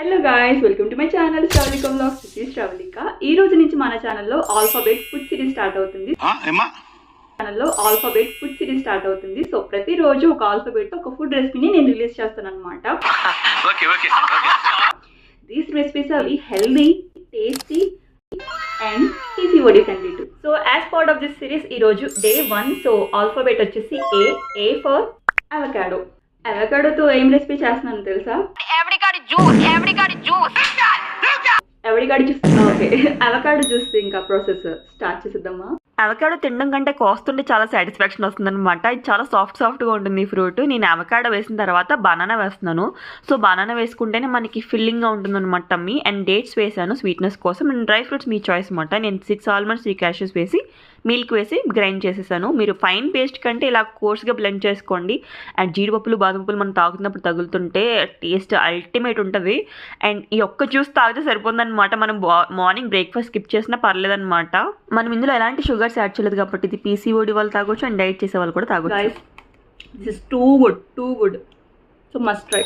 Hello guys, welcome to my channel Shravalika vlogs. This is Shravalika. ఈ రోజు నుంచి మన ఛానల్లో ఆల్ఫాబెట్ ఫుడ్ సిరీస్ స్టార్ట్ అవుతుంది. సో ప్రతిరోజు ఒక ఆల్ఫాబెట్ ఒక ఫుడ్ రెసిపీని నేను రిలీజ్ చేస్తాను అనమాట. These recipes are healthy, tasty and easy body friendly too. So as part of this series ఈ రోజు డే 1. సో ఆల్ఫాబెట్ వచ్చేసి ఏ ఫర్ అవకాడో. అవకాడోతో ఏం రెసిపీ చేస్తున్నాను తెలుసా? ఓకే, అవకాడో జ్యూస్ ఇంకా ప్రాసెస్ స్టార్ట్ చేసేద్దామా? అవకాడో తినడం కంటే కోస్తుంటే చాలా సాటిస్ఫాక్షన్ వస్తుంది అనమాట. ఇది చాలా సాఫ్ట్గా ఉంటుంది ఈ ఫ్రూట్. నేను అవకాడో వేసిన తర్వాత బనానా వేస్తున్నాను. సో బనానా వేసుకుంటేనే మనకి ఫిల్లింగ్గా ఉంటుంది అనమాట టమ్మీ. అండ్ డేట్స్ వేసాను స్వీట్నెస్ కోసం. And dry fruits me choice అనమాట. నేను 6 ఆల్మండ్స్ 3 క్యాషెస్ వేసి మిల్క్ వేసి గ్రైండ్ చేసేసాను. మీరు ఫైన్ పేస్ట్ కంటే ఇలా కోర్స్గా బ్లెండ్ చేసుకోండి. అండ్ జీడిపప్పులు బాదం పప్పులు మనం తాగుతున్నప్పుడు తగులుతుంటే టేస్ట్ అల్టిమేట్ ఉంటుంది. అండ్ ఈ ఒక్క జ్యూస్ తాగితే సరిపోతుందన్నమాట. మనం మార్నింగ్ బ్రేక్ఫాస్ట్ స్కిప్ చేసినా పర్లేదన్నమాట. మనం ఇందులో ఎలాంటి షుగర్స్ యాడ్ చేయలేదు కాబట్టి ఇది పీసీఓడి వాళ్ళు తాగొచ్చు అండ్ డైట్ చేసే వాళ్ళు కూడా తాగొచ్చు. This is too good. So must try.